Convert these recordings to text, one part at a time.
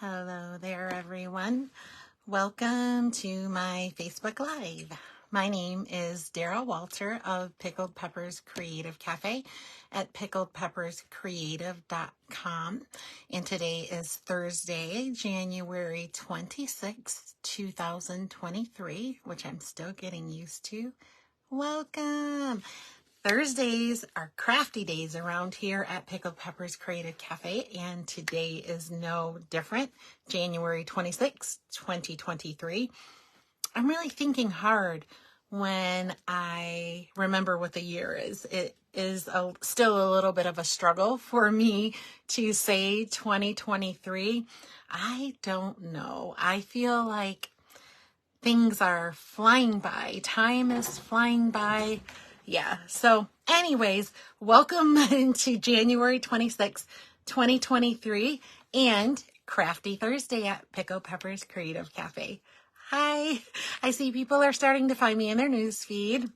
Hello there, everyone. Welcome to my Facebook Live. My name is Daryl Walter of Pickled Peppers Creative Cafe at pickledpepperscreative.com. And today is Thursday, January 26th, 2023, which I'm still getting used to. Welcome. Thursdays are crafty days around here at Pickled Peppers Creative Cafe, and today is no different, January 26th, 2023. I'm really thinking hard when I remember what the year is. It is still a little bit of a struggle for me to say 2023. I don't know. I feel like things are flying by. Time is flying by. Yeah. So anyways, welcome to January 26th, 2023 and Crafty Thursday at Pickled Peppers Creative Cafe. Hi. I see people are starting to find me in their news feed.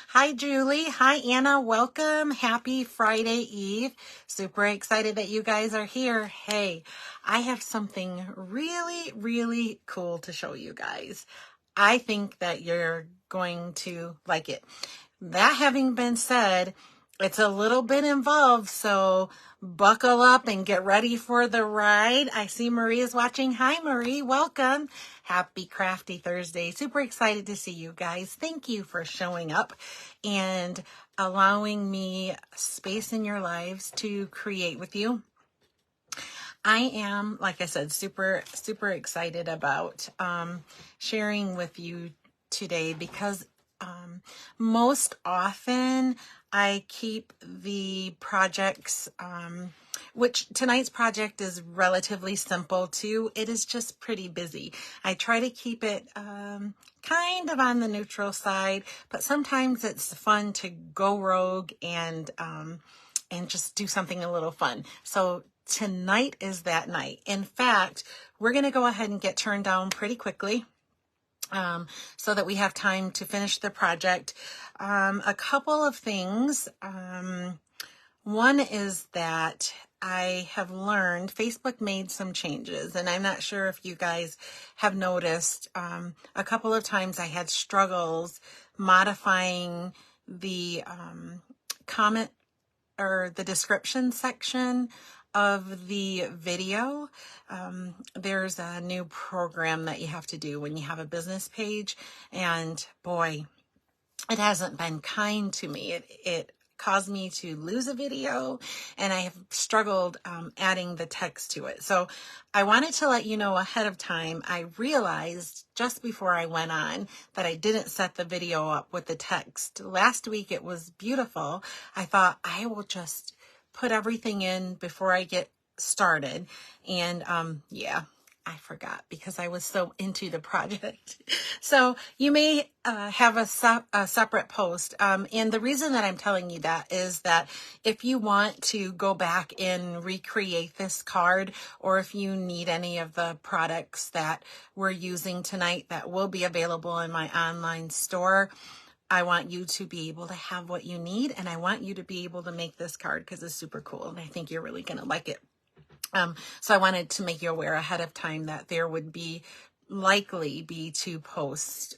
Hi, Julie. Hi, Anna. Welcome. Happy Friday Eve. Super excited that you guys are here. Hey, I have something really, really cool to show you guys. I think that you're going to like it. That having been said, it's a little bit involved, so buckle up and get ready for the ride. I see Marie is watching. Hi, Marie. Welcome. Happy Crafty Thursday. Super excited to see you guys. Thank you for showing up and allowing me space in your lives to create with you. I am, like I said, super excited about sharing with you today because most often I keep the projects, which tonight's project is relatively simple too. It is just pretty busy. I try to keep it kind of on the neutral side, but sometimes it's fun to go rogue and just do something a little fun. So tonight is that night. In fact, we're going to go ahead and get turned down pretty quickly. So that we have time to finish the project. A couple of things. One is that I have learned Facebook made some changes, and I'm not sure if you guys have noticed. A couple of times I had struggles modifying the comment or the description section of the video. There's a new program that you have to do when you have a business page, and boy, it hasn't been kind to me. It caused me to lose a video, and I have struggled adding the text to it. So I wanted to let you know ahead of time. I realized just before I went on that I didn't set the video up with the text. Last week it was beautiful. I thought I will just put everything in before I get started. And yeah, I forgot because I was so into the project. So you may have a separate post. And the reason that I'm telling you that is that if you want to go back and recreate this card, or if you need any of the products that we're using tonight that will be available in my online store, I want you to be able to have what you need, and I want you to be able to make this card because it's super cool, and I think you're really going to like it. So I wanted to make you aware ahead of time that there would likely be two posts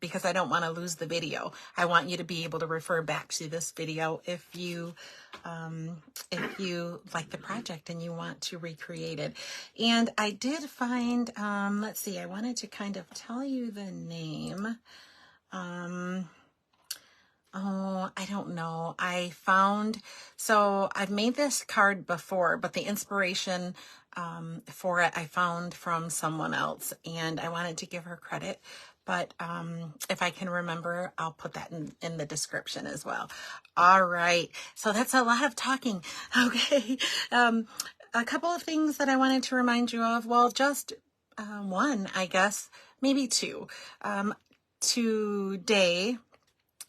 because I don't want to lose the video. I want you to be able to refer back to this video if you like the project and you want to recreate it. And I did find, let's see, I wanted to kind of tell you the name. Oh, I don't know. So I've made this card before, but the inspiration for it I found from someone else, and I wanted to give her credit. But if I can remember, I'll put that in the description as well. All right. So that's a lot of talking. Okay. A couple of things that I wanted to remind you of. Well, just one, I guess, maybe two. Today,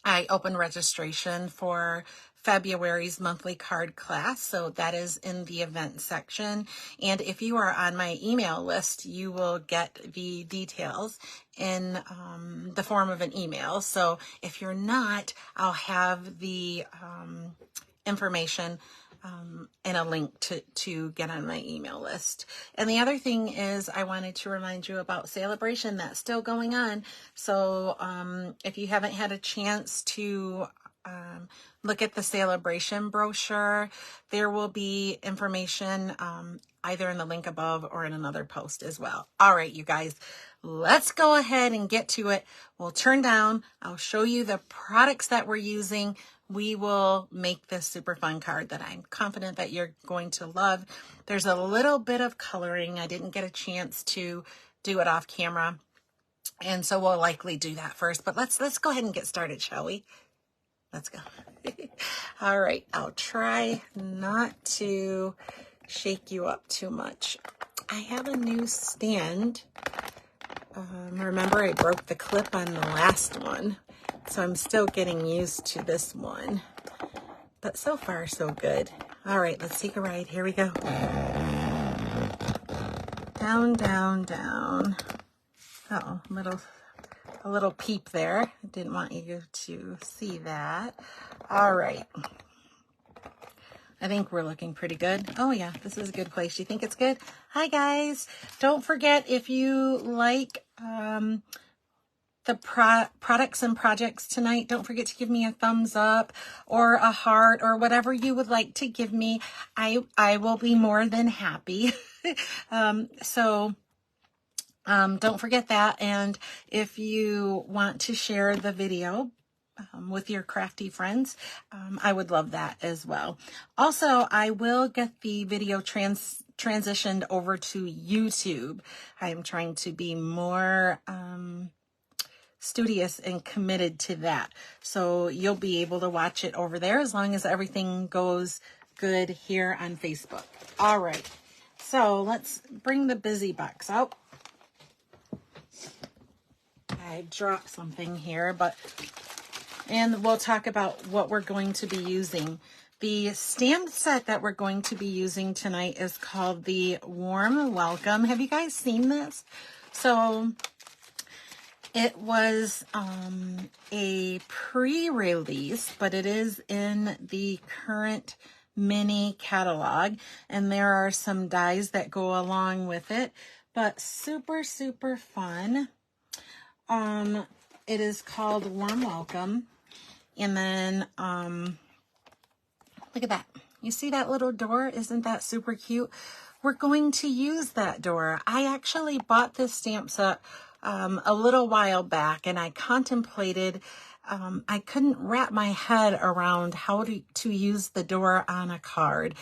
I opened registration for February's monthly card class, so that is in the event section. And if you are on my email list, you will get the details in the form of an email. So if you're not, I'll have the information and a link to get on my email list. And the other thing is I wanted to remind you about Celebration. That's still going on. So if you haven't had a chance to look at the Celebration brochure, there will be information either in the link above or in another post as well. All right, you guys, let's go ahead and get to it. We'll turn down. I'll show you the products that we're using. We will make this super fun card that I'm confident that you're going to love. There's a little bit of coloring. I didn't get a chance to do it off camera, and so we'll likely do that first. But let's go ahead and get started, shall we? Let's go. All right, I'll try not to shake you up too much. I have a new stand. Remember, I broke the clip on the last one, so I'm still getting used to this one. But so far, so good. All right, let's take a ride. Here we go. Down, down, down. Uh-oh, a little peep there. I didn't want you to see that. All right. I think we're looking pretty good. Oh yeah, this is a good place. You think it's good? Hi guys. Don't forget, if you like the products and projects tonight, don't forget to give me a thumbs up or a heart or whatever you would like to give me. I will be more than happy. Don't forget that. And if you want to share the video with your crafty friends, I would love that as well. Also, I will get the video transitioned over to YouTube. I am trying to be more studious and committed to that. So you'll be able to watch it over there as long as everything goes good here on Facebook. All right. So let's bring the busy box out. I dropped something here, and we'll talk about what we're going to be using. The stamp set that we're going to be using tonight is called the Warm Welcome. Have you guys seen this? So it was a pre-release, but it is in the current mini catalog, and there are some dies that go along with it, but super, super fun. It is called Warm Welcome. And then, look at that. You see that little door? Isn't that super cute? We're going to use that door. I actually bought this stamp set a little while back, and I contemplated, I couldn't wrap my head around how to use the door on a card.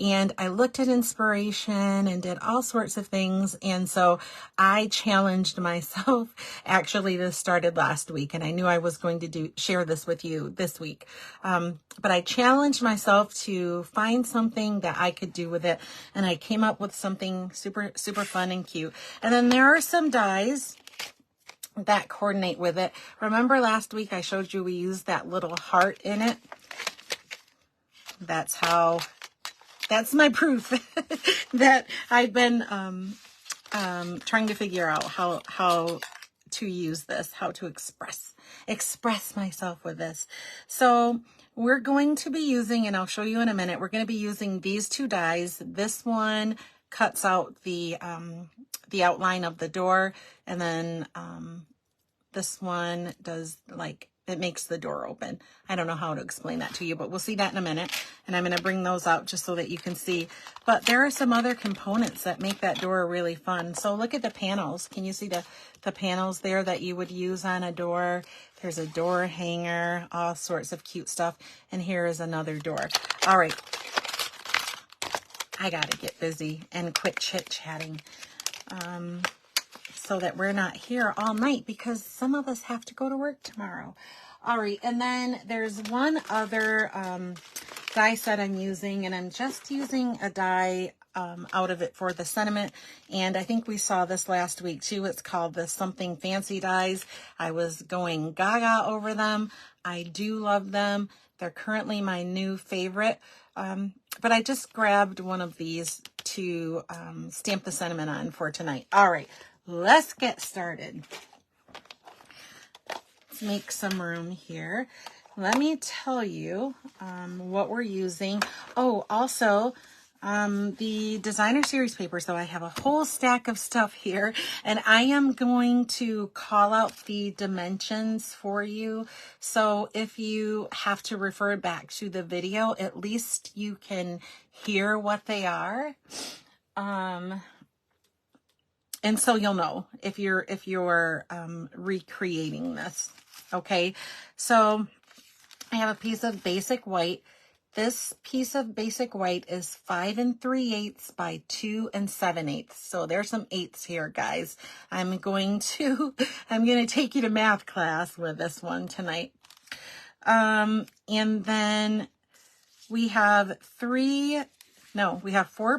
And I looked at inspiration and did all sorts of things. And so I challenged myself. Actually, this started last week, and I knew I was going to share this with you this week. But I challenged myself to find something that I could do with it. And I came up with something super, super fun and cute. And then there are some dies that coordinate with it. Remember last week I showed you we used that little heart in it? That's my proof that I've been trying to figure out how to use this, how to express myself with this. So we're going to be using, and I'll show you in a minute, we're going to be using these two dies. This one cuts out the outline of the door, and then this one does, like, it makes the door open. I don't know how to explain that to you, but we'll see that in a minute. And I'm going to bring those out just so that you can see. But there are some other components that make that door really fun. So look at the panels. Can you see the panels there that you would use on a door? There's a door hanger, all sorts of cute stuff. And here is another door. All right. I got to get busy and quit chit-chatting. So that we're not here all night, because some of us have to go to work tomorrow. All right, and then there's one other die set I'm using, and I'm just using a die out of it for the sentiment, and I think we saw this last week too. It's called the Something Fancy dies. I was going gaga over them. I do love them. They're currently my new favorite, but I just grabbed one of these to stamp the sentiment on for tonight. All right. Let's get started. Let's make some room here. let me tell you what we're using. Oh, also, the designer series paper. So I have a whole stack of stuff here, and I am going to call out the dimensions for you. So if you have to refer back to the video, at least you can hear what they are. And so you'll know if you're recreating this. Okay. So I have a piece of basic white. This piece of basic white is 5 3/8 by 2 7/8. So there's some eighths here, guys. I'm going to take you to math class with this one tonight. And then we have 4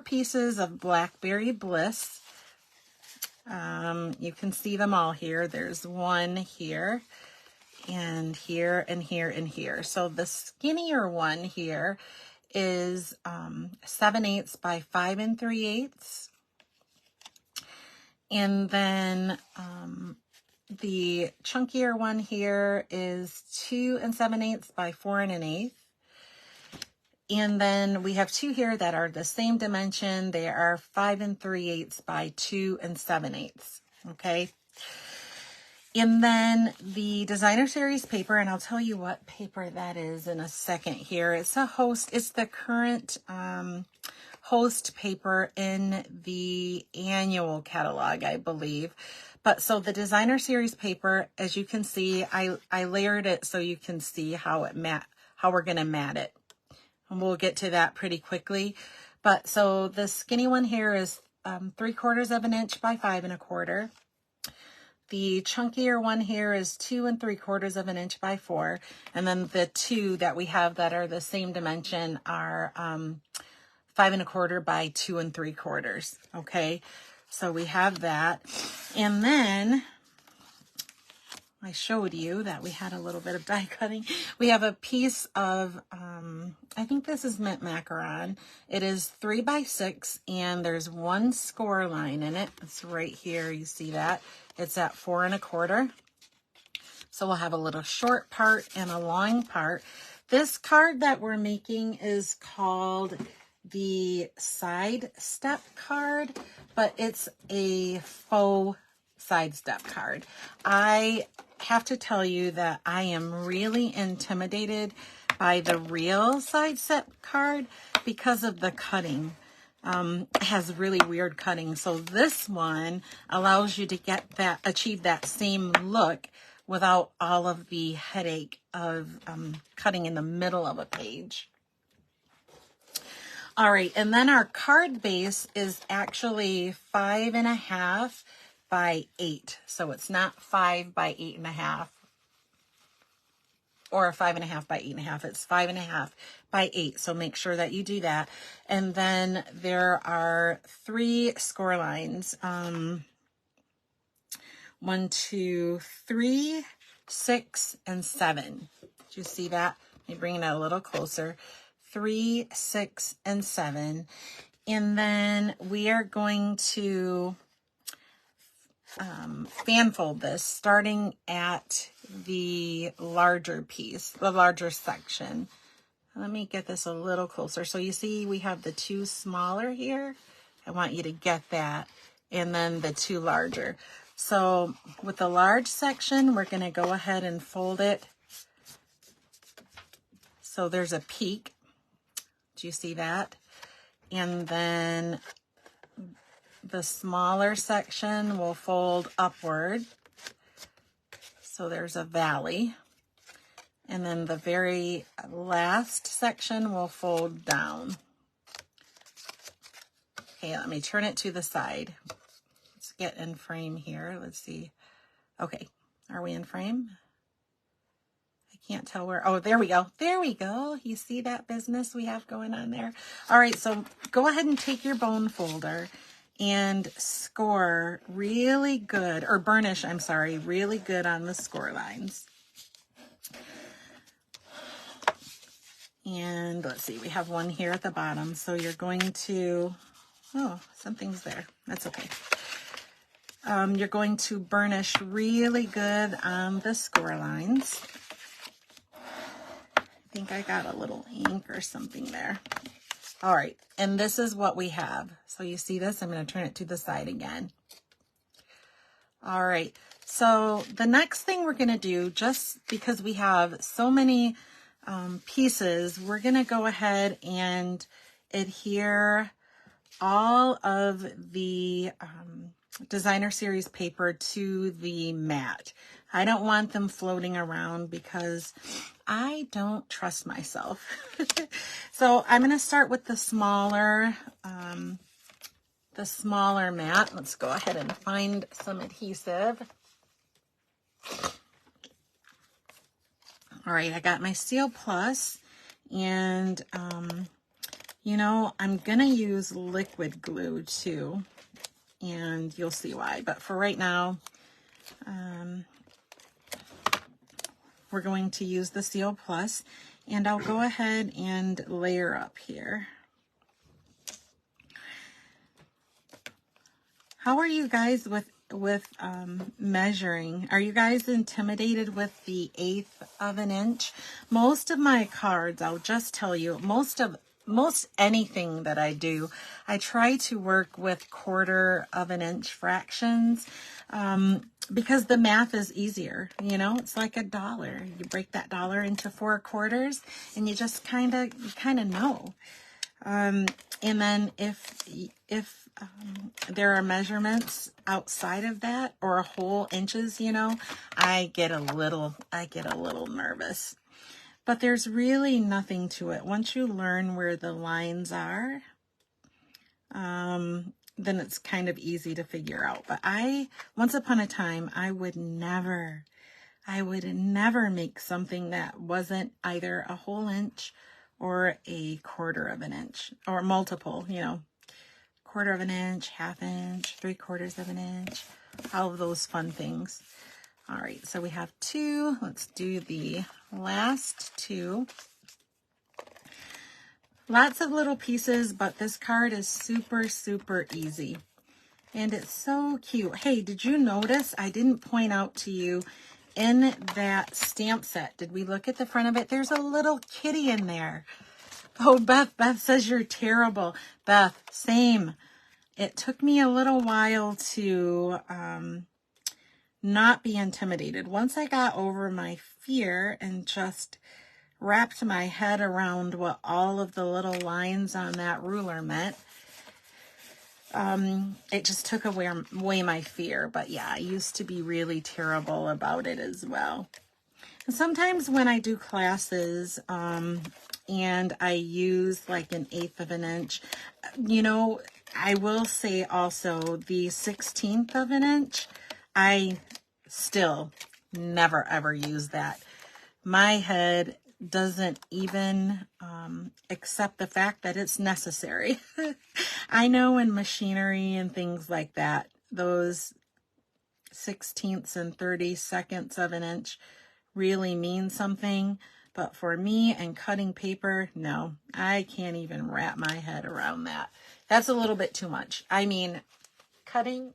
pieces of Blackberry Bliss. You can see them all here. There's one here, and here, and here, and here. So the skinnier one here is 7/8 by 5 3/8. And then the chunkier one here is 2 7/8 by 4 1/8. And then we have 2 here that are the same dimension. They are 5 3/8 by 2 7/8. Okay. And then the designer series paper, and I'll tell you what paper that is in a second here. It's the current host paper in the annual catalog, I believe. But so the designer series paper, as you can see, I layered it so you can see how we're going to mat it. And we'll get to that pretty quickly. But so the skinny one here is 3/4 of an inch by 5 1/4. The chunkier one here is 2 3/4 of an inch by 4. And then the 2 that we have that are the same dimension are 5 1/4 by 2 3/4. Okay, so we have that. And then I showed you that we had a little bit of die cutting. We have a piece of, I think this is mint macaron. It is 3 by 6, and there's 1 score line in it. It's right here. You see that? It's at 4 1/4. So we'll have a little short part and a long part. This card that we're making is called the side step card, but it's a faux side step card. I have to tell you that I am really intimidated by the real side step card because of the cutting. It has really weird cutting. So this one allows you to achieve that same look without all of the headache of cutting in the middle of a page. All right, and then our card base is actually 5 1/2 by 8. So it's not 5 by 8 1/2 or 5 1/2 by 8 1/2. It's 5 1/2 by 8. So make sure that you do that. And then there are 3 score lines. 1, 2, 3, 6, and 7. Do you see that? Let me bring it a little closer. 3, 6, and 7. And then we are going to fan fold this starting at the larger piece, the larger section. Let me get this a little closer. So you see we have the 2 smaller here. I want you to get that. And then the 2 larger. So with the large section, we're going to go ahead and fold it. So there's a peak. Do you see that? And then the smaller section will fold upward. So there's a valley. And then the very last section will fold down. Okay, let me turn it to the side. Let's get in frame here. Let's see. Okay, are we in frame? I can't tell where. Oh, there we go. There we go. You see that business we have going on there? All right, so go ahead and take your bone folder and score really good, or burnish, I'm sorry, really good on the score lines. And let's see, we have one here at the bottom. So you're going to, oh, something's there. That's okay. You're going to burnish really good on the score lines. think I got a little ink or something there. All right, and this is what we have. So you see this? I'm going to turn it to the side again. All right, so the next thing we're going to do, just because we have so many pieces, we're going to go ahead and adhere all of the designer series paper to the mat. I don't want them floating around because I don't trust myself. So I'm going to start with the smaller mat. Let's go ahead and find some adhesive. All right, I got my Steel Plus, and you know, I'm going to use liquid glue too, and you'll see why. But for right now, we're going to use the Steel Plus, and I'll go ahead and layer up here. How are you guys with measuring? Are you guys intimidated with the 1/8 of an inch? Most of my cards, I'll just tell you, most anything that I do, I try to work with 1/4 of an inch fractions, because the math is easier. You know, it's like $1. You break that dollar into 4 quarters, and you just kind of know. And then if there are measurements outside of that, or whole inches, you know, I get a little nervous. But there's really nothing to it. Once you learn where the lines are, then it's kind of easy to figure out. But once upon a time, I would never make something that wasn't either a whole inch or a 1/4 of an inch, or multiple, you know, 1/4 of an inch, 1/2 inch, 3/4 of an inch, all of those fun things. All right, so we have 2. Let's do the last 2. Lots of little pieces, but this card is super, super easy. And it's so cute. Hey, did you notice I didn't point out to you in that stamp set? Did we look at the front of it? There's a little kitty in there. Oh, Beth says you're terrible. Beth, same. It took me a little while to not be intimidated. Once I got over my fear and just wrapped my head around what all of the little lines on that ruler meant, it just took away my fear. But yeah, I used to be really terrible about it as well. And sometimes when I do classes, and I use like an 1/8 of an inch, you know, I will say also the 1/16 of an inch, I still never ever use that. My head doesn't even accept the fact that it's necessary. I know in machinery and things like that, those 1/16 and 32nds of an inch really mean something. But for me and cutting paper, no, I can't even wrap my head around that. That's a little bit too much. I mean, cutting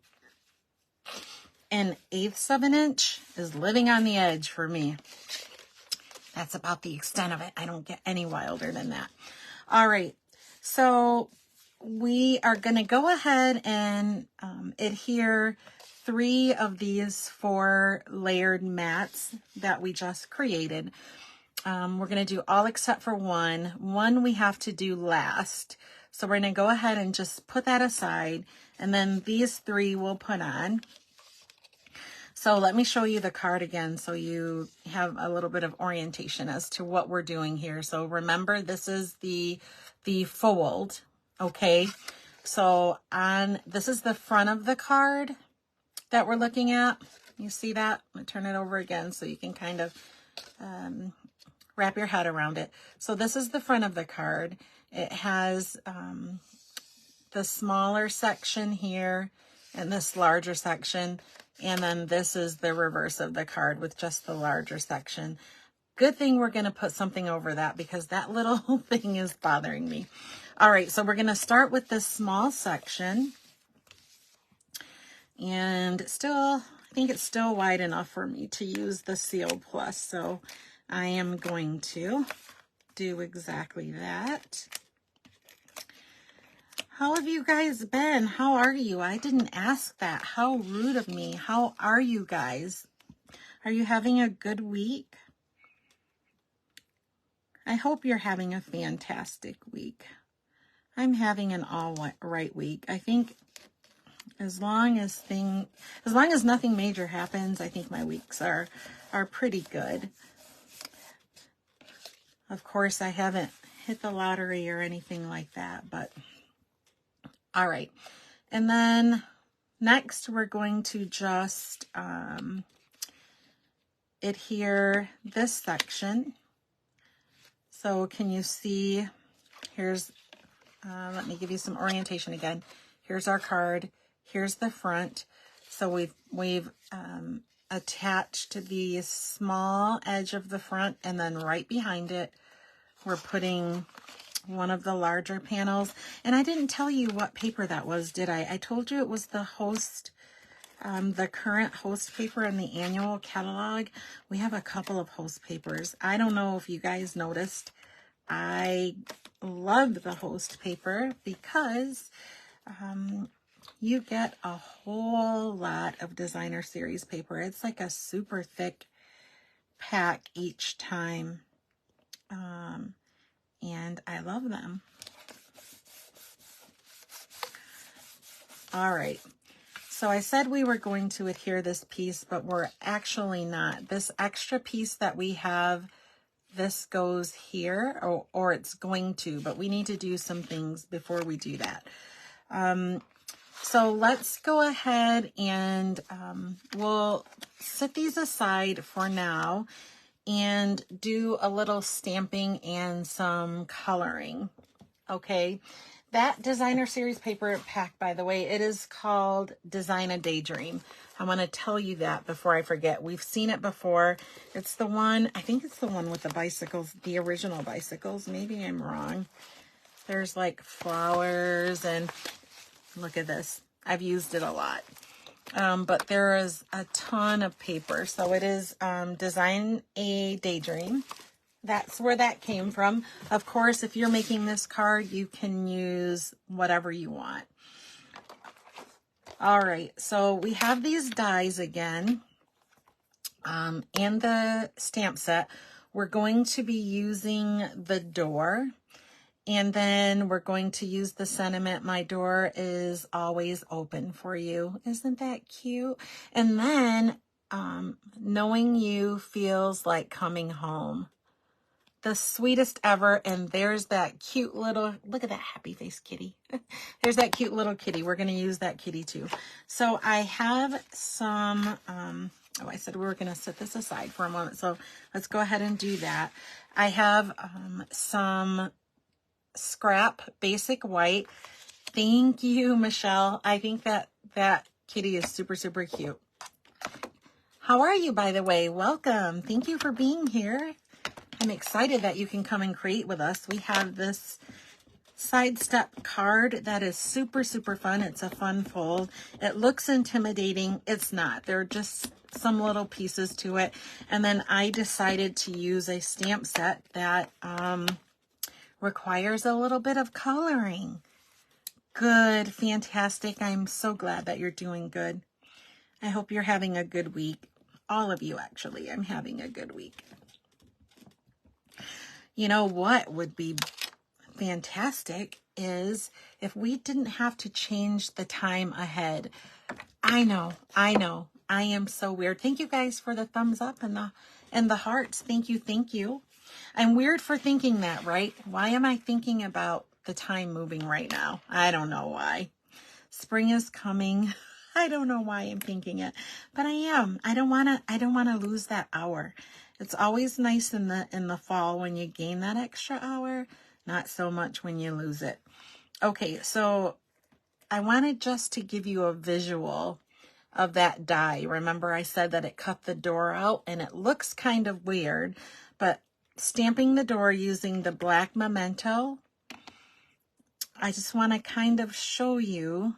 an 1/8 of an inch is living on the edge for me. That's about the extent of it. I don't get any wilder than that. All right, so we are going to go ahead and adhere 3 of these 4 layered mats that we just created. We're going to do all except for one. One we have to do last. So we're going to go ahead and just put that aside. And then these 3 we'll put on. So let me show you the card again so you have a little bit of orientation as to what we're doing here. So remember, this is the fold, okay? So this is the front of the card that we're looking at. You see that? I'm going to turn it over again so you can kind of wrap your head around it. So this is the front of the card. It has the smaller section here and this larger section. And then this is the reverse of the card with just the larger section. Good thing we're going to put something over that because that little thing is bothering me. All right, so we're going to start with this small section. And still, I think it's still wide enough for me to use the Seal Plus. So I am going to do exactly that. How have you guys been? How are you? I didn't ask that. How rude of me. How are you guys? Are you having a good week? I hope you're having a fantastic week. I'm having an all right week. I think as long as nothing major happens, I think my weeks are pretty good. Of course, I haven't hit the lottery or anything like that, but all right. And then next we're going to just adhere this section. So can you see, here's, let me give you some orientation again. Here's our card. Here's the front. So we've attached the small edge of the front, and then right behind it, we're putting one of the larger panels. And I didn't tell you what paper that was, did I? I told you it was the host, the current host paper in the annual catalog. We have a couple of host papers. I don't know if you guys noticed. I love the host paper because you get a whole lot of designer series paper. It's like a super thick pack each time. And I love them. All right. So I said we were going to adhere this piece, but we're actually not. This extra piece that we have, this goes here, or it's going to, but we need to do some things before we do that. So let's go ahead and we'll set these aside for now and do a little stamping and some coloring. Okay, that designer series paper pack, by the way, it is called Design a Daydream. I want to tell you that before I forget. We've seen it before. It's the one, I think it's the one with the bicycles, the original bicycles. Maybe I'm wrong. There's like flowers, and look at this. I've used it a lot. But there is a ton of paper. So it is Design a Daydream. That's where that came from. Of course, if you're making this card, you can use whatever you want. All right, so we have these dies again. And the stamp set. We're going to be using the door. And then we're going to use the sentiment, my door is always open for you. Isn't that cute? And then knowing you feels like coming home. The sweetest ever. And there's that cute little, look at that happy face kitty. There's that cute little kitty. We're going to use that kitty too. So I have some, I said we were going to set this aside for a moment. So let's go ahead and do that. I have some scrap basic white. Thank you, Michelle. I think that kitty is super, super cute. How are you, by the way? Welcome. Thank you for being here. I'm excited that you can come and create with us. We have this sidestep card that is super, super fun. It's a fun fold. It looks intimidating. It's not. There are just some little pieces to it. And then I decided to use a stamp set that requires a little bit of coloring. Good, fantastic. I'm so glad that you're doing good. I hope you're having a good week. All of you, actually. I'm having a good week. You know what would be fantastic is if we didn't have to change the time ahead. I know. I am so weird. Thank you guys for the thumbs up and the hearts. Thank you. I'm weird for thinking that, right? Why am I thinking about the time moving right now? I don't know why. Spring is coming. I don't know why I'm thinking it, but I am. I don't want to lose that hour. It's always nice in the fall when you gain that extra hour, not so much when you lose it. Okay, so I wanted just to give you a visual of that die. Remember I said that it cut the door out and it looks kind of weird, but stamping the door using the black memento, I just want to kind of show you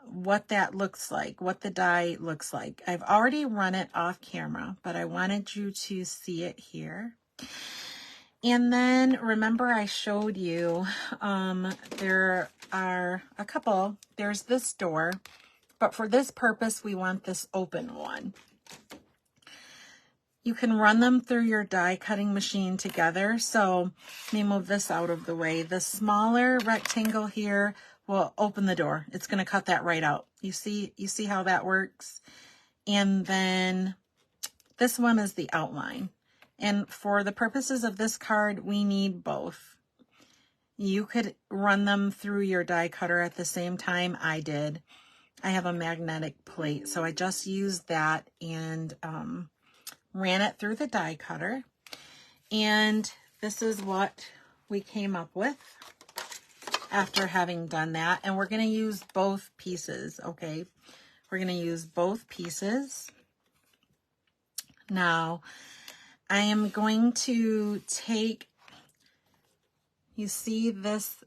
what that looks like, what the die looks like. I've already run it off camera, but I wanted you to see it here. And then remember I showed you, there are a couple, there's this door, but for this purpose, we want this open one. You can run them through your die cutting machine together. So let me move this out of the way. The smaller rectangle here will open the door. It's going to cut that right out. You see how that works? And then this one is the outline. And for the purposes of this card, we need both. You could run them through your die cutter at the same time I did. I have a magnetic plate, so I just used that and ran it through the die cutter. And this is what we came up with after having done that. And we're going to use both pieces, okay? We're going to use both pieces. Now, I am going to take, you see this,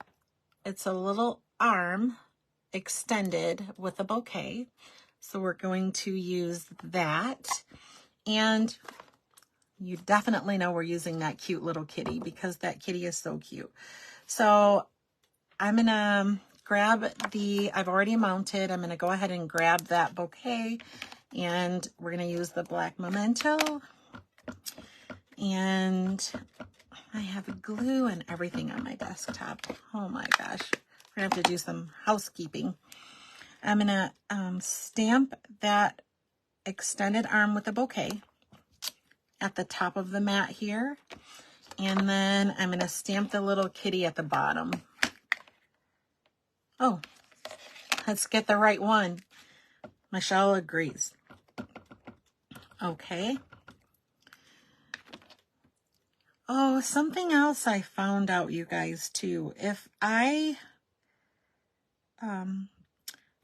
it's a little arm extended with a bouquet. So we're going to use that. And you definitely know we're using that cute little kitty because that kitty is so cute. So I'm going to grab I've already mounted. I'm going to go ahead and grab that bouquet. And we're going to use the black memento. And I have glue and everything on my desktop. Oh my gosh. We're going to have to do some housekeeping. I'm going to stamp that extended arm with a bouquet at the top of the mat here. And then I'm going to stamp the little kitty at the bottom. Oh, let's get the right one. Michelle agrees. Okay. Oh, something else I found out, you guys, too. If I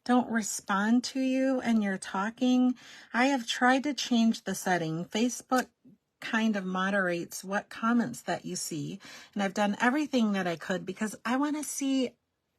don't respond to you and you're talking, I have tried to change the setting. Facebook kind of moderates what comments that you see. And I've done everything that I could because I want to see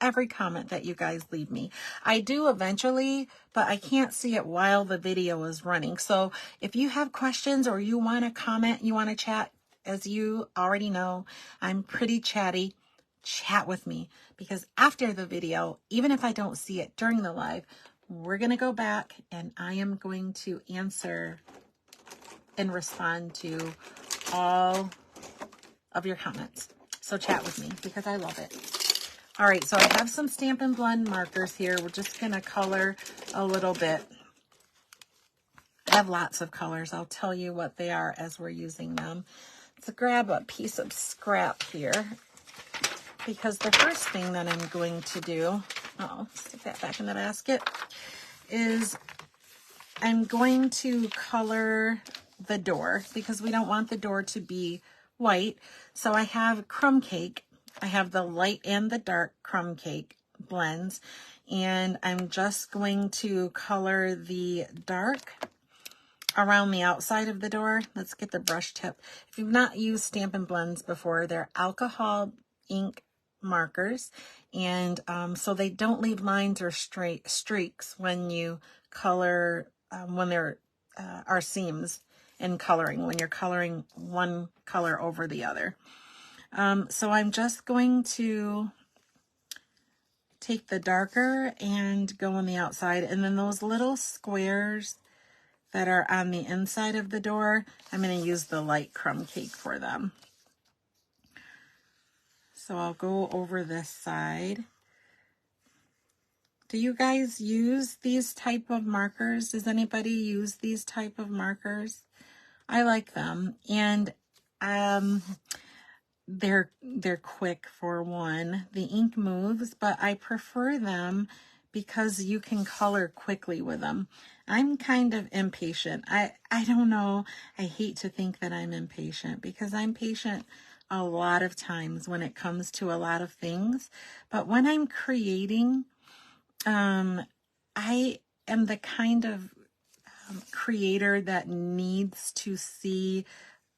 every comment that you guys leave me. I do eventually, but I can't see it while the video is running. So if you have questions or you want to comment, you want to chat, as you already know, I'm pretty chatty. Chat with me, because after the video, even if I don't see it during the live, we're going to go back and I am going to answer and respond to all of your comments. So chat with me because I love it. All right, so I have some Stampin' Blend markers here. We're just going to color a little bit. I have lots of colors. I'll tell you what they are as we're using them. Let's grab a piece of scrap here, because the first thing that I'm going to do, stick that back in the basket, is I'm going to color the door because we don't want the door to be white. So I have crumb cake. I have the light and the dark crumb cake blends, and I'm just going to color the dark around the outside of the door. Let's get the brush tip. If you've not used Stampin' Blends before, they're alcohol ink markers, and so they don't leave lines or streaks when you color, when there are seams in coloring, when you're coloring one color over the other. So I'm just going to take the darker and go on the outside, and then those little squares that are on the inside of the door, I'm going to use the light crumb cake for them. So I'll go over this side. Do you guys use these type of markers? Does anybody use these type of markers? I like them, and they're quick for one. The ink moves, but I prefer them because you can color quickly with them. I'm kind of impatient. I don't know. I hate to think that I'm impatient because I'm patient a lot of times when it comes to a lot of things. But when I'm creating, I am the kind of creator that needs to see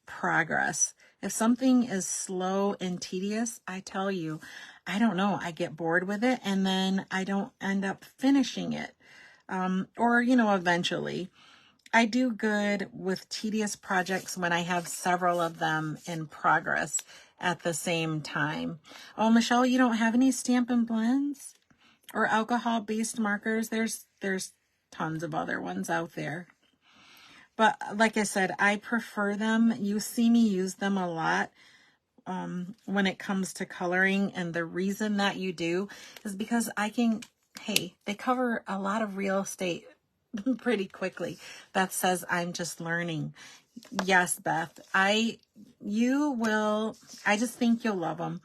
progress. If something is slow and tedious, I tell you, I don't know, I get bored with it and then I don't end up finishing it. Or, eventually. I do good with tedious projects when I have several of them in progress at the same time. Oh, Michelle, you don't have any Stampin' Blends or alcohol-based markers? There's tons of other ones out there. But like I said, I prefer them. You see me use them a lot when it comes to coloring. And the reason that you do is because hey, they cover a lot of real estate pretty quickly. Beth says, I'm just learning. Yes, Beth, I just think you'll love them.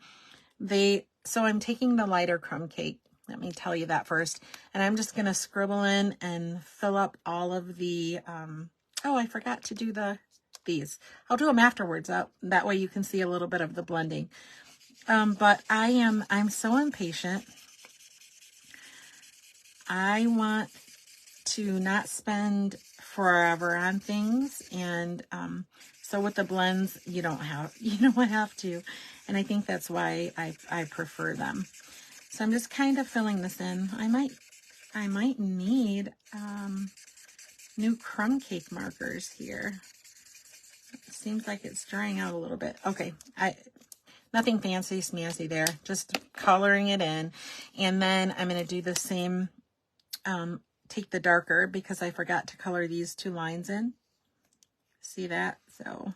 So I'm taking the lighter crumb cake. Let me tell you that first. And I'm just going to scribble in and fill up all of the, oh, I forgot to do these. I'll do them afterwards. That way you can see a little bit of the blending. But I'm so impatient. I want to not spend forever on things, and so with the blends you don't have to, and I think that's why I prefer them. So I'm just kind of filling this in. I might need new crumb cake markers here. It seems like it's drying out a little bit. Okay, nothing fancy smancy there, just coloring it in. And then I'm going to do the same, take the darker because I forgot to color these two lines in. See that? So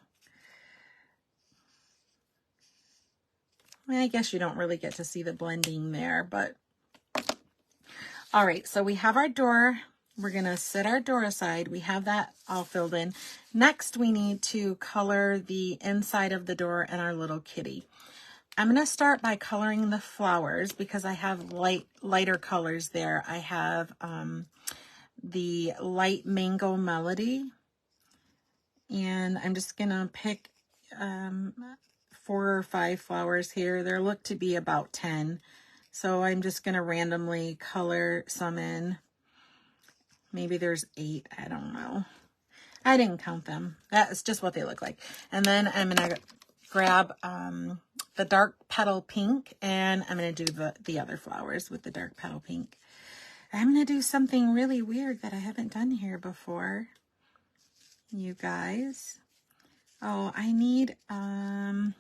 I guess you don't really get to see the blending there, but all right, so we have our door. We're going to set our door aside. We have that all filled in. Next, we need to color the inside of the door and our little kitty. I'm going to start by coloring the flowers because I have lighter colors there. I have the light mango melody, and I'm just going to pick 4 or 5 flowers here. There look to be about 10. So I'm just going to randomly color some in. Maybe there's 8. I don't know. I didn't count them. That's just what they look like. And then I'm going to grab the dark petal pink, and I'm going to do the other flowers with the dark petal pink. I'm going to do something really weird that I haven't done here before, you guys. Oh, I need, I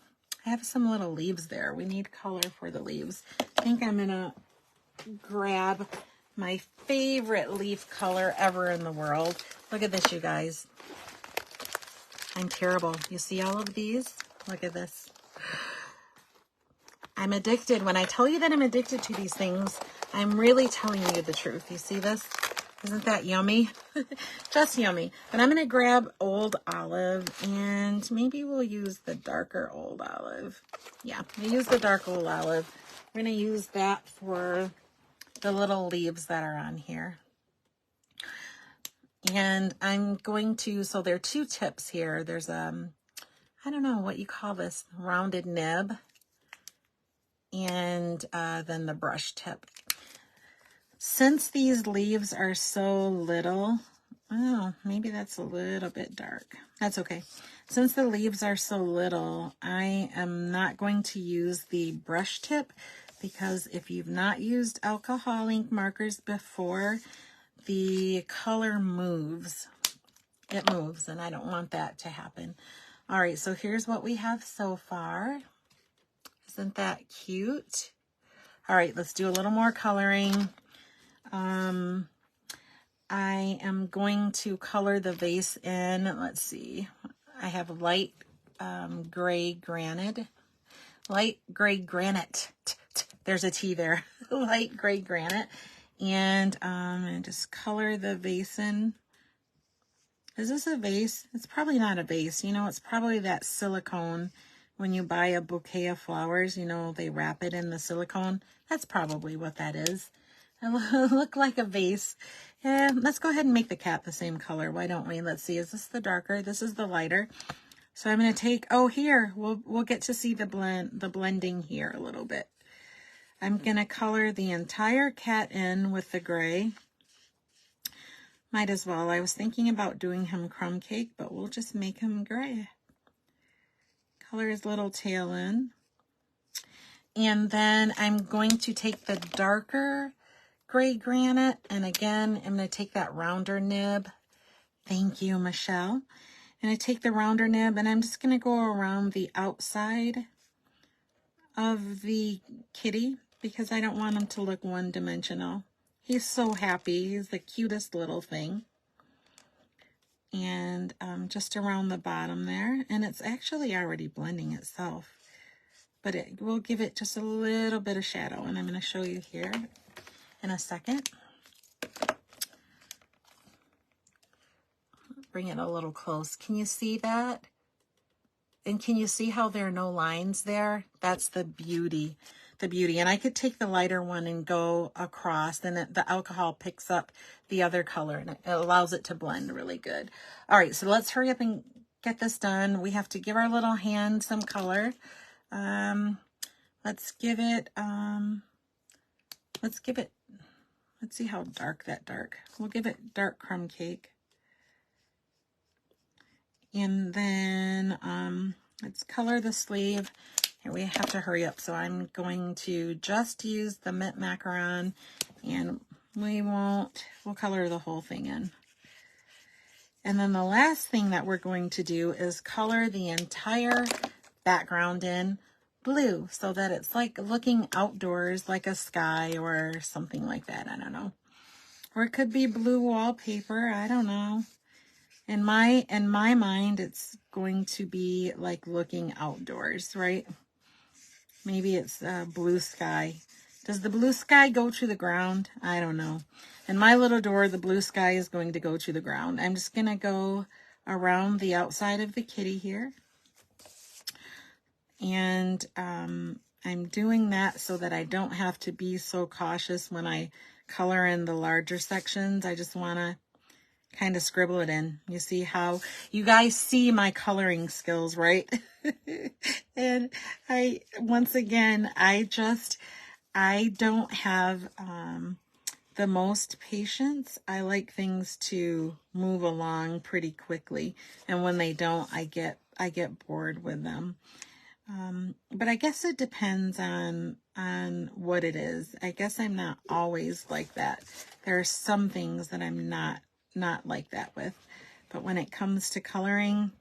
have some little leaves there. We need color for the leaves. I think I'm going to grab my favorite leaf color ever in the world. Look at this, you guys. I'm terrible. You see all of these? Look at this. I'm addicted. When I tell you that I'm addicted to these things, I'm really telling you the truth. You see this? Isn't that yummy? Just yummy. But I'm going to grab Old Olive, and maybe we'll use the darker Old Olive. Yeah, we'll use the dark Old Olive. We're going to use that for the little leaves that are on here. And I'm going to, so there are 2 tips here. There's I don't know what you call this, rounded nib, and then the brush tip. Since these leaves are so little, oh, maybe that's a little bit dark. That's okay. Since the leaves are so little, I am not going to use the brush tip, because if you've not used alcohol ink markers before, the color moves. It moves, and I don't want that to happen. All right, so here's what we have so far. Isn't that cute? All right, let's do a little more coloring. I am going to color the vase in. Let's see. I have light gray granite. Light gray granite. There's a T there. Light gray granite. And I'm going to just color the vase in. Is this a vase? It's probably not a vase. You know, it's probably that silicone. When you buy a bouquet of flowers, you know, they wrap it in the silicone. That's probably what that is. It look like a vase. Yeah, let's go ahead and make the cat the same color. Why don't we? Let's see. Is this the darker? This is the lighter. So I'm going to take, oh, here, we'll get to see the blending here a little bit. I'm going to color the entire cat in with the gray. Might as well. I was thinking about doing him crumb cake, but we'll just make him gray. Color his little tail in. And then I'm going to take the darker gray granite, and again, I'm going to take that rounder nib Thank you, Michelle. And I take the rounder nib and I'm just going to go around the outside of the kitty because I don't want him to look one-dimensional. He's so happy. He's the cutest little thing. And just around the bottom there. And it's actually already blending itself. But it will give it just a little bit of shadow. And I'm going to show you here in a second. Bring it a little close. Can you see that? And can you see how there are no lines there? That's the beauty. The beauty. And I could take the lighter one and go across, and the alcohol picks up the other color and it allows it to blend really good. All right, so let's hurry up and get this done. We have to give our little hand some color. Let's see how dark that dark. We'll give it dark crumb cake. And then let's color the sleeve. Here, we have to hurry up, so I'm going to just use the mint macaron, and we'll color the whole thing in. And then the last thing that we're going to do is color the entire background in blue so that it's like looking outdoors, like a sky or something like that. I don't know. Or it could be blue wallpaper. I don't know. In my mind, it's going to be like looking outdoors, right? Maybe it's blue sky. Does the blue sky go to the ground? I don't know. In my little door, the blue sky is going to go to the ground. I'm just going to go around the outside of the kitty here. And I'm doing that so that I don't have to be so cautious when I color in the larger sections. I just want to kind of scribble it in. You see how you guys see my coloring skills, right? And once again, I don't have the most patience. I like things to move along pretty quickly. And when they don't, I get bored with them. But I guess it depends on what it is. I guess I'm not always like that. There are some things that I'm not like that with. But when it comes to coloring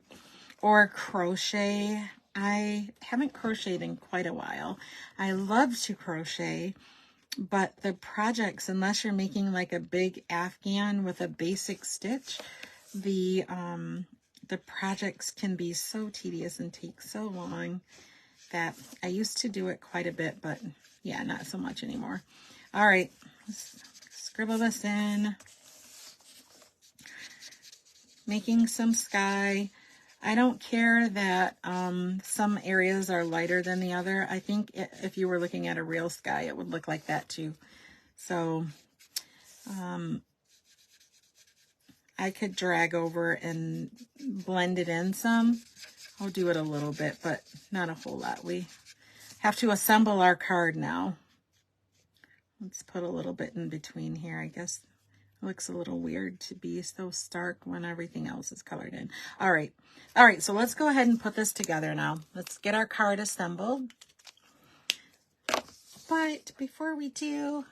or crochet, I haven't crocheted in quite a while. I love to crochet, but the projects, unless you're making like a big Afghan with a basic stitch, the projects can be so tedious and take so long that I used to do it quite a bit, but yeah, not so much anymore. All right, let's scribble this in. Making some sky. I don't care that some areas are lighter than the other. I think if you were looking at a real sky, it would look like that too. So I could drag over and blend it in some. I'll do it a little bit, but not a whole lot. We have to assemble our card now. Let's put a little bit in between here, I guess. It looks a little weird to be so stark when everything else is colored in. All right, so let's go ahead and put this together now. Let's get our card assembled. But before we do,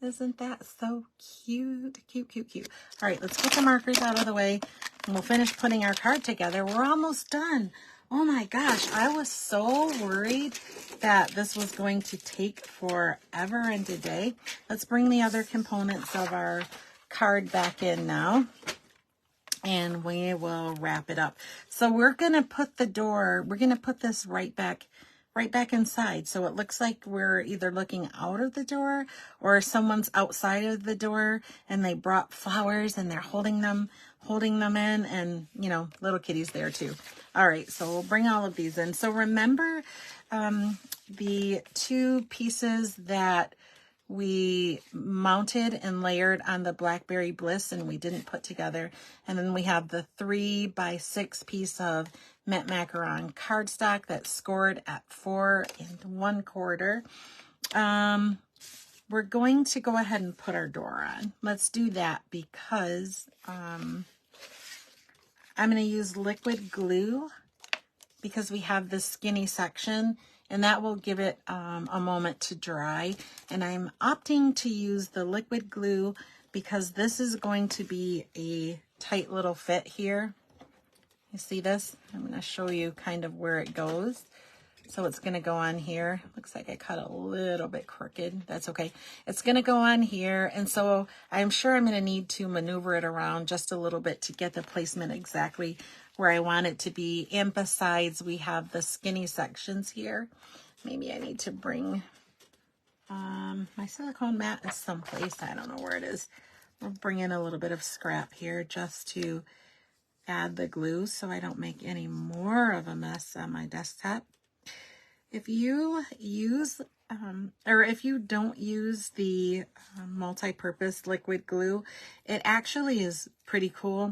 isn't that so cute? Cute. All right, let's get the markers out of the way and we'll finish putting our card together. We're almost done. Oh my gosh, I was so worried that this was going to take forever and a day. Let's bring the other components of our card back in now, and we will wrap it up. So we're going to put this right back inside. So it looks like we're either looking out of the door or someone's outside of the door and they brought flowers and they're holding them in, and little kitties there too. All right, so we'll bring all of these in. So remember the two pieces that we mounted and layered on the Blackberry Bliss and we didn't put together. And then we have the 3x6 piece of mint macaron cardstock that's scored at 4 1/4. We're going to go ahead and put our door on. Let's do that because I'm going to use liquid glue because we have this skinny section, and that will give it a moment to dry. And I'm opting to use the liquid glue because this is going to be a tight little fit here. You see this? I'm going to show you kind of where it goes. So it's going to go on here. Looks like I cut a little bit crooked. That's okay. It's going to go on here. And so I'm sure I'm going to need to maneuver it around just a little bit to get the placement exactly where I want it to be. And besides, we have the skinny sections here. Maybe I need to bring my silicone mat is someplace. I don't know where it is. We'll bring in a little bit of scrap here just to add the glue so I don't make any more of a mess on my desktop. If you use, or if you don't use the multi-purpose liquid glue, it actually is pretty cool.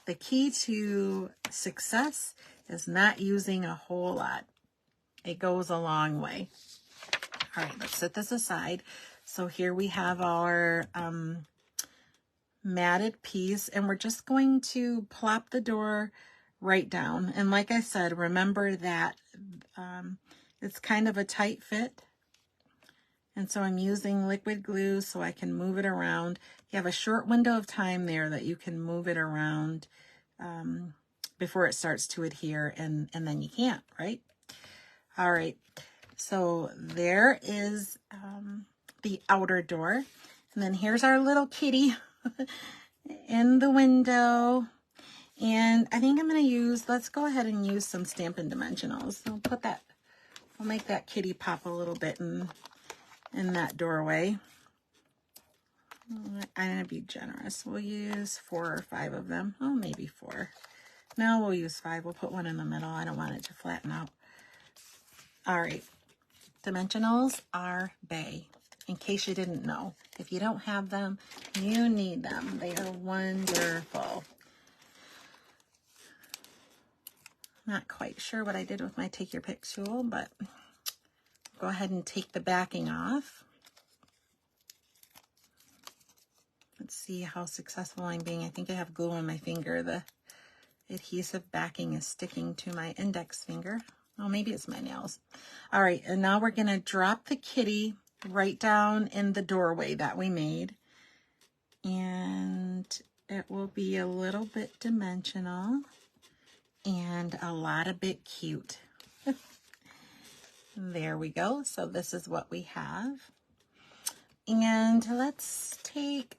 The key to success is not using a whole lot. It goes a long way. All right, let's set this aside. So here we have our matted piece, and we're just going to plop the door right down. And like I said, remember that it's kind of a tight fit. And so I'm using liquid glue so I can move it around. You have a short window of time there that you can move it around before it starts to adhere, and then you can't, right? All right, so there is the outer door. And then here's our little kitty in the window. And I think I'm going to use, let's go ahead and use some Stampin' Dimensionals. I'll put that, I'll make that kitty pop a little bit in that doorway. I'm going to be generous. We'll use 4 or 5 of them. Oh, maybe 4. No, we'll use 5. We'll put one in the middle. I don't want it to flatten out. All right. Dimensionals are bae. In case you didn't know. If you don't have them, you need them. They are wonderful. Not quite sure what I did with my Take Your Pick tool, but go ahead and take the backing off. Let's see how successful I'm being. I think I have glue on my finger. The adhesive backing is sticking to my index finger. Oh, maybe it's my nails. All right, and now we're going to drop the kitty right down in the doorway that we made. And it will be a little bit dimensional and a lot of bit cute. There we go. So this is what we have. And let's take,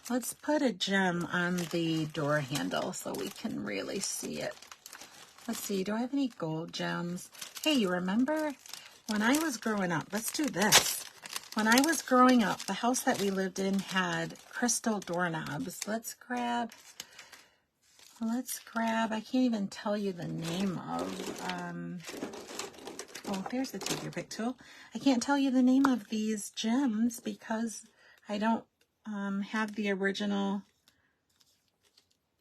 let's put a gem on the door handle so we can really see it. Let's see, do I have any gold gems? Hey, you remember when I was growing up? Let's do this. When I was growing up, the house that we lived in had crystal doorknobs. Let's grab, I can't even tell you the name of, oh, there's the Take Your Pick tool. I can't tell you the name of these gems because I don't have the original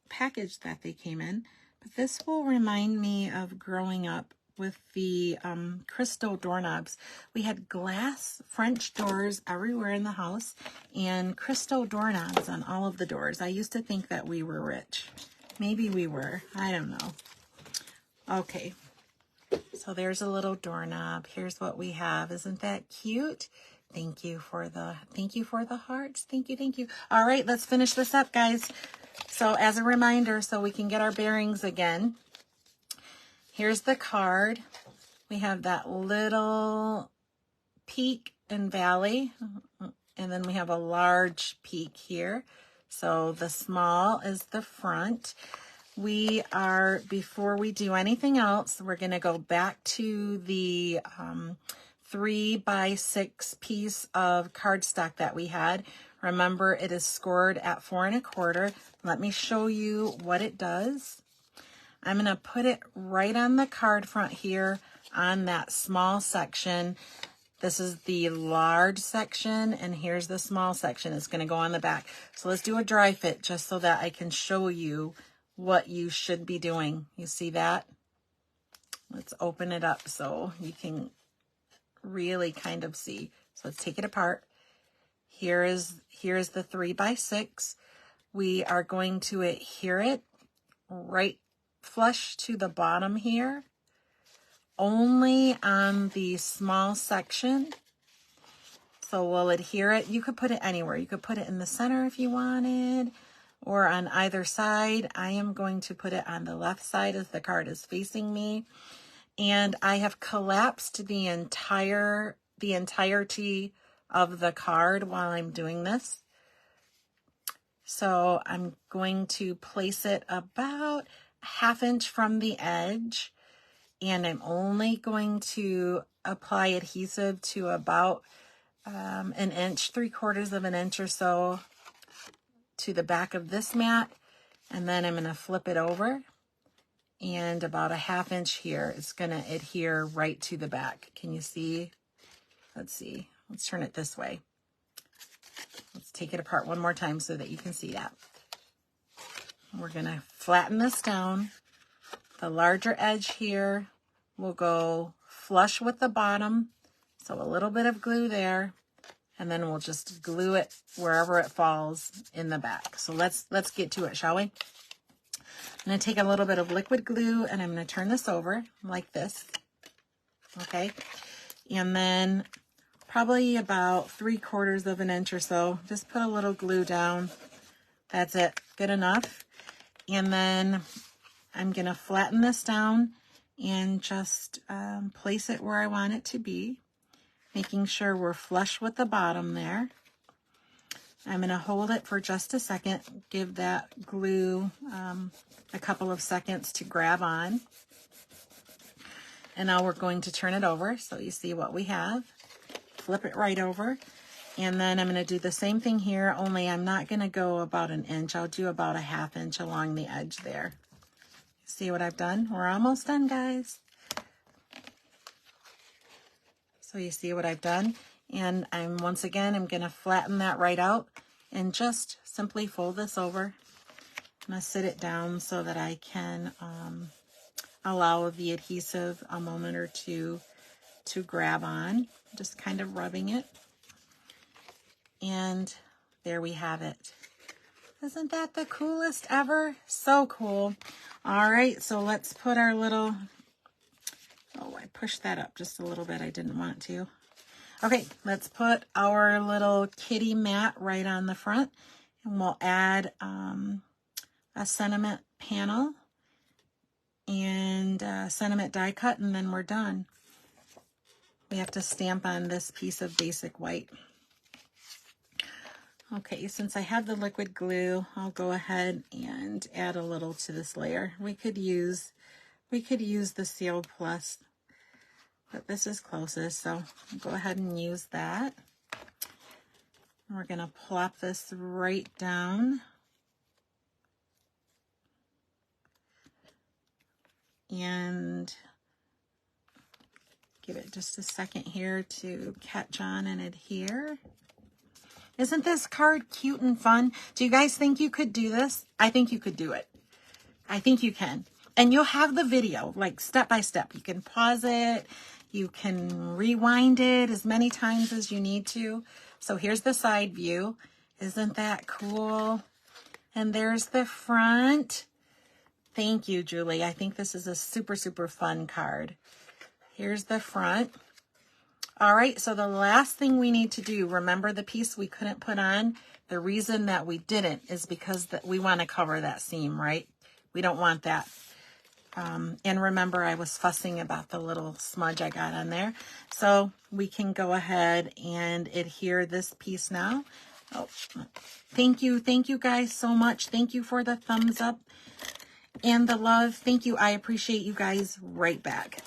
package that they came in. But this will remind me of growing up with the crystal doorknobs. We had glass French doors everywhere in the house and crystal doorknobs on all of the doors. I used to think that we were rich. Maybe we were. I don't know. Okay. So there's a little doorknob. Here's what we have. Isn't that cute? Thank you for the hearts. Thank you, thank you. All right, let's finish this up, guys. So as a reminder, so we can get our bearings again. Here's the card. We have that little peak and valley, and then we have a large peak here. So the small is the front. We are, before we do anything else, we're going to go back to the 3x6 piece of cardstock that we had. Remember, it is scored at 4 1/4. Let me show you what it does. I'm going to put it right on the card front here on that small section. This is the large section, and here's the small section. It's going to go on the back. So let's do a dry fit just so that I can show you what you should be doing. You see that? Let's open it up so you can really kind of see. So let's take it apart. Here's the 3x6. We are going to adhere it right flush to the bottom here, only on the small section. So we'll adhere it. You could put it anywhere. You could put it in the center if you wanted, or on either side. I am going to put it on the left side as the card is facing me. And I have collapsed the entirety of the card while I'm doing this. So I'm going to place it about a ½ inch from the edge, and I'm only going to apply adhesive to about an inch, 3/4 of an inch or so to the back of this mat, and then I'm going to flip it over, and about a ½ inch here. It's going to adhere right to the back. Can you see? Let's see. Let's turn it this way. Let's take it apart one more time so that you can see that. We're going to flatten this down. The larger edge here will go flush with the bottom. So a little bit of glue there, and then we'll just glue it wherever it falls in the back. So let's get to it, shall we? I'm going to take a little bit of liquid glue, and I'm going to turn this over like this. Okay. And then probably about 3/4 of an inch or so. Just put a little glue down. That's it. Good enough. And then I'm going to flatten this down and just place it where I want it to be, making sure we're flush with the bottom there. I'm going to hold it for just a second, give that glue a couple of seconds to grab on. And now we're going to turn it over so you see what we have. Flip it right over. And then I'm going to do the same thing here, only I'm not going to go about an inch. I'll do about a ½ inch along the edge there. See what I've done? We're almost done, guys. So you see what I've done? And I'm going to flatten that right out and just simply fold this over. I'm going to sit it down so that I can allow the adhesive a moment or two to grab on. Just kind of rubbing it. And there we have it. Isn't that the coolest ever? So cool. All right, so let's put our little, oh, I pushed that up just a little bit. I didn't want to. Okay, let's put our little kitty mat right on the front, and we'll add a sentiment panel and a sentiment die cut, and then we're done. We have to stamp on this piece of basic white. Okay, since I have the liquid glue, I'll go ahead and add a little to this layer. We could use the Sealed Plus, but this is closest, so I'll go ahead and use that. We're going to plop this right down. And give it just a second here to catch on and adhere. Isn't this card cute and fun? Do you guys think you could do this? I think you could do it. I think you can. And you'll have the video, like step by step. You can pause it. You can rewind it as many times as you need to. So here's the side view. Isn't that cool? And there's the front. Thank you, Julie. I think this is a super, super fun card. Here's the front. All right, so the last thing we need to do, remember the piece we couldn't put on? The reason that we didn't is because we want to cover that seam, right? We don't want that. And remember, I was fussing about the little smudge I got on there. So we can go ahead and adhere this piece now. Oh, thank you guys so much. Thank you for the thumbs up and the love. Thank you. I appreciate you guys right back.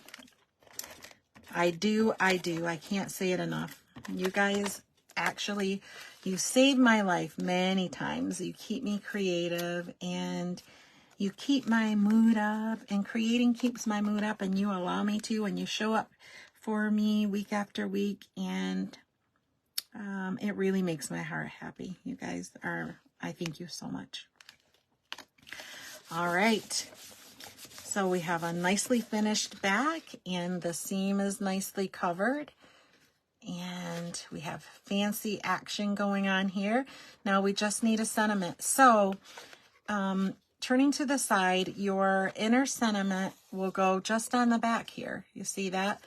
I do. I can't say it enough. You guys actually, you saved my life many times. You keep me creative and you keep my mood up, and creating keeps my mood up, and you allow me to, and you show up for me week after week, and it really makes my heart happy. You guys are, I thank you so much. All right. So we have a nicely finished back, and the seam is nicely covered, and we have fancy action going on here. Now we just need a sentiment. So turning to the side, your inner sentiment will go just on the back here. You see that?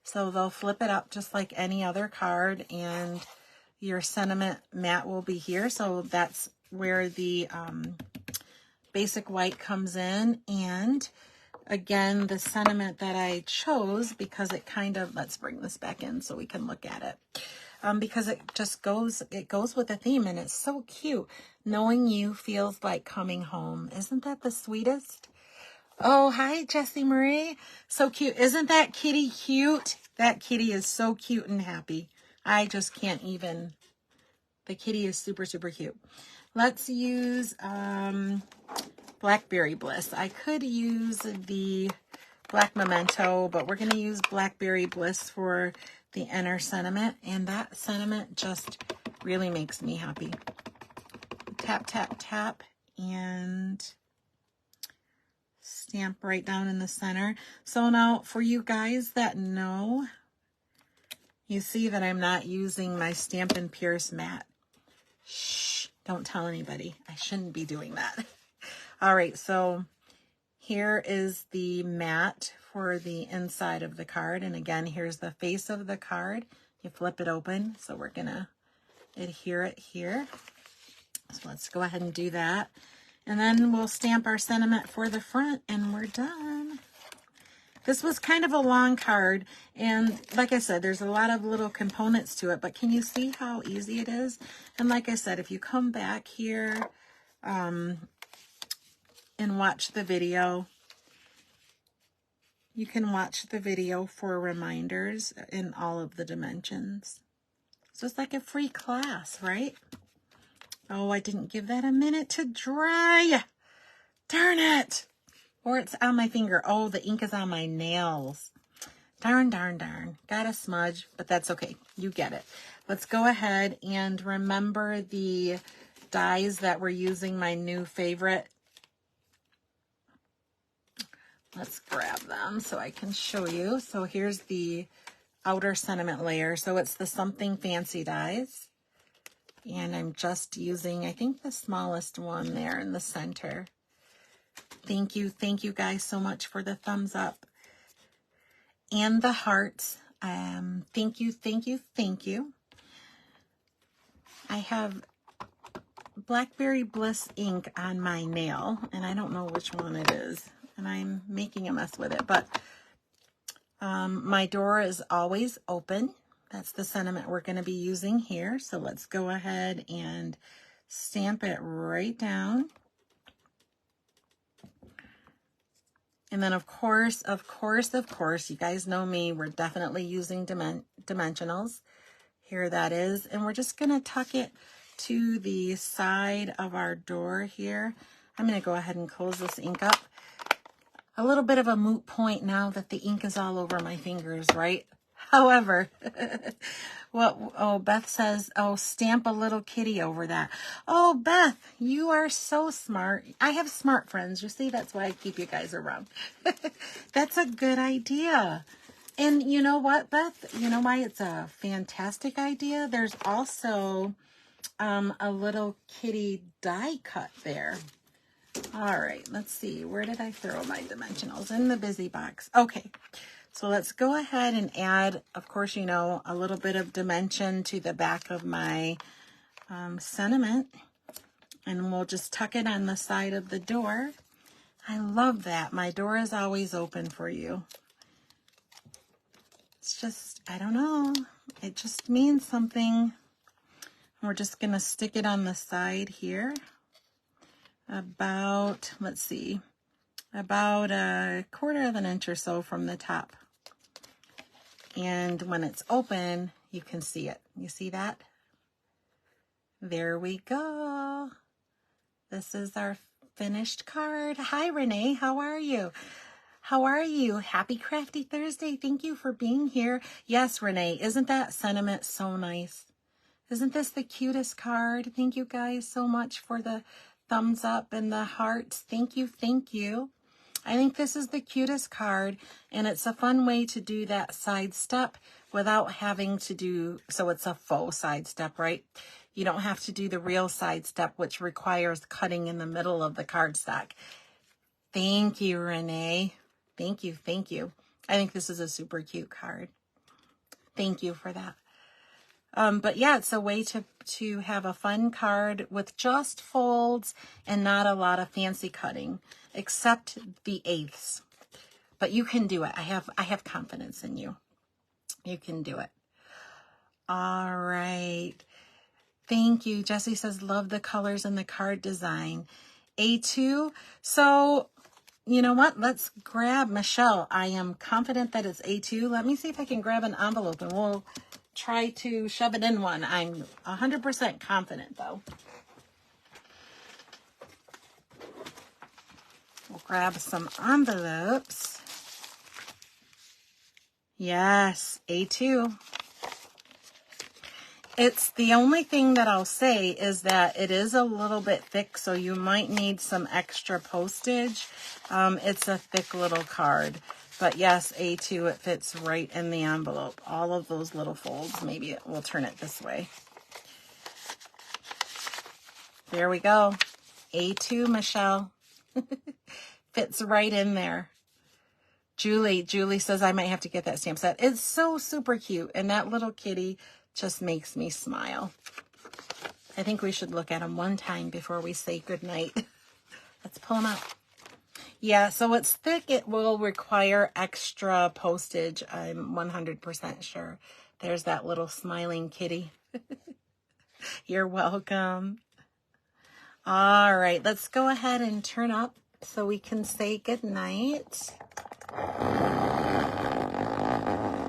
So they'll flip it up just like any other card, and your sentiment mat will be here. So that's where the basic white comes in. And again, the sentiment that I chose, because it kind of, let's bring this back in so we can look at it. Because it just goes with the theme, and it's so cute. Knowing you feels like coming home. Isn't that the sweetest? Oh, hi, Jessie Marie. So cute. Isn't that kitty cute? That kitty is so cute and happy. I just can't even. The kitty is super, super cute. Let's use Blackberry Bliss. I could use the Black Memento, but we're going to use Blackberry Bliss for the inner sentiment, and that sentiment just really makes me happy. Tap, tap, tap, and stamp right down in the center. So now for you guys that know, you see that I'm not using my Stampin' Pierce mat. Shh, don't tell anybody. I shouldn't be doing that. All right, so here is the mat for the inside of the card. And again, here's the face of the card. You flip it open. So we're going to adhere it here. So let's go ahead and do that. And then we'll stamp our sentiment for the front and we're done. This was kind of a long card. And like I said, there's a lot of little components to it. But can you see how easy it is? And like I said, if you come back here and watch the video, you can watch the video for reminders in all of the dimensions. So it's like a free class, right? Oh, I didn't give that a minute to dry. Darn it. Or it's on my finger. Oh, the ink is on my nails. Darn, darn, darn. Got a smudge, but that's okay. You get it. Let's go ahead and remember the dies that we're using, my new favorite. Let's grab them so I can show you. So here's the outer sentiment layer. So it's the Something Fancy dies. And I'm just using, I think, the smallest one there in the center. Thank you guys so much for the thumbs up. And the hearts. Thank you. I have Blackberry Bliss ink on my nail, and I don't know which one it is. And I'm making a mess with it, but my door is always open. That's the sentiment we're going to be using here. So let's go ahead and stamp it right down. And then of course, you guys know me, we're definitely using dimensionals. Here that is. And we're just going to tuck it to the side of our door here. I'm going to go ahead and close this ink up. A little bit of a moot point now that the ink is all over my fingers, right? However, Beth says, oh, stamp a little kitty over that. Oh, Beth, you are so smart. I have smart friends. You see, that's why I keep you guys around. That's a good idea. And you know what, Beth? You know why it's a fantastic idea? There's also a little kitty die cut there. All right, let's see. Where did I throw my dimensionals? In the busy box. Okay, so let's go ahead and add, of course, you know, a little bit of dimension to the back of my sentiment. And we'll just tuck it on the side of the door. I love that. My door is always open for you. It's just, I don't know. It just means something. We're just going to stick it on the side here. About, let's see, about 1/4 of an inch or so from the top. And when it's open, you can see it. You see that? There we go. This is our finished card. Hi, Renee. How are you? How are you? Happy Crafty Thursday. Thank you for being here. Yes, Renee. Isn't that sentiment so nice? Isn't this the cutest card? Thank you guys so much for the thumbs up and the hearts. Thank you. I think this is the cutest card, and it's a fun way to do that side step without having to do, so it's a faux side step, right? You don't have to do the real side step, which requires cutting in the middle of the cardstock. Thank you, Renee. Thank you. I think this is a super cute card. Thank you for that. But yeah, it's a way to have a fun card with just folds and not a lot of fancy cutting, except the eighths. But you can do it. I have confidence in you. You can do it. All right. Thank you. Jessie says, love the colors and the card design. A2. So, you know what? Let's grab Michelle. I am confident that it's A2. Let me see if I can grab an envelope and we'll try to shove it in one. I'm 100% confident though. We'll grab some envelopes. Yes, A2. It's the only thing that I'll say is that it is a little bit thick, so you might need some extra postage. It's a thick little card. But yes, A2, it fits right in the envelope. All of those little folds. Maybe we'll turn it this way. There we go. A2, Michelle. Fits right in there. Julie says I might have to get that stamp set. It's so super cute. And that little kitty just makes me smile. I think we should look at them one time before we say goodnight. Let's pull them out. Yeah, so it's thick. It will require extra postage. I'm 100% sure. There's that little smiling kitty. You're welcome. All right, let's go ahead and turn up so we can say goodnight.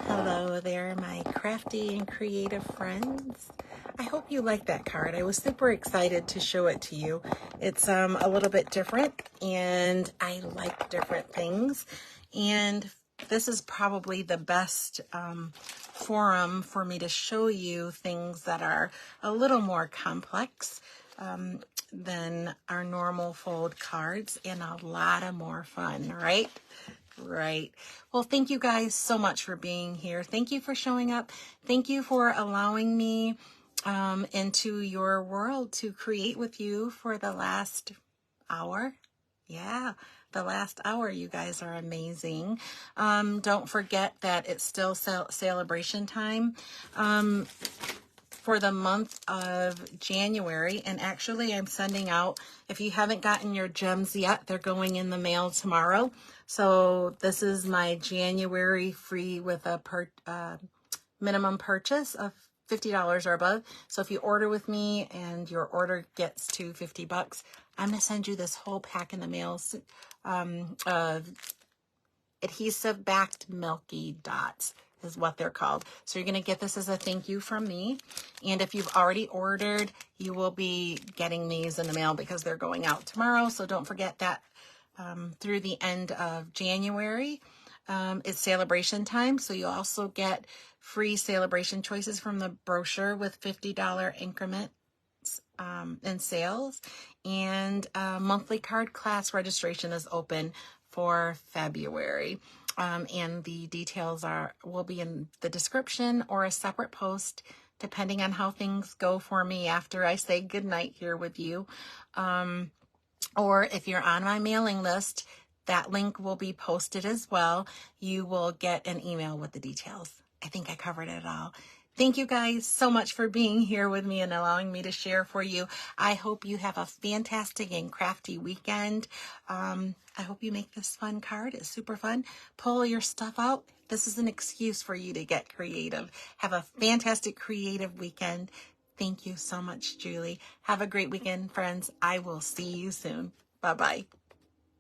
Hello there, my crafty and creative friends. I hope you like that card. I was super excited to show it to you. It's a little bit different, and I like different things. And this is probably the best forum for me to show you things that are a little more complex than our normal fold cards, and a lot of more fun, right? Right. Well, thank you guys so much for being here. Thank you for showing up. Thank you for allowing me into your world to create with you for the last hour. Yeah, the last hour. You guys are amazing. Don't forget that it's still celebration time for the month of January. And actually, I'm sending out, if you haven't gotten your gems yet, they're going in the mail tomorrow. So this is my January free with a minimum purchase of $50 or above. So if you order with me and your order gets to $50, I'm going to send you this whole pack in the mail of adhesive backed milky dots is what they're called. So you're going to get this as a thank you from me. And if you've already ordered, you will be getting these in the mail because they're going out tomorrow. So don't forget that through the end of January. It's celebration time, so you'll also get free celebration choices from the brochure with $50 increments in sales. And monthly card class registration is open for February. And the details will be in the description or a separate post, depending on how things go for me after I say goodnight here with you. Or if you're on my mailing list, that link will be posted as well. You will get an email with the details. I think I covered it all. Thank you guys so much for being here with me and allowing me to share for you. I hope you have a fantastic and crafty weekend. I hope you make this fun card. It's super fun. Pull your stuff out. This is an excuse for you to get creative. Have a fantastic creative weekend. Thank you so much, Julie. Have a great weekend, friends. I will see you soon. Bye-bye.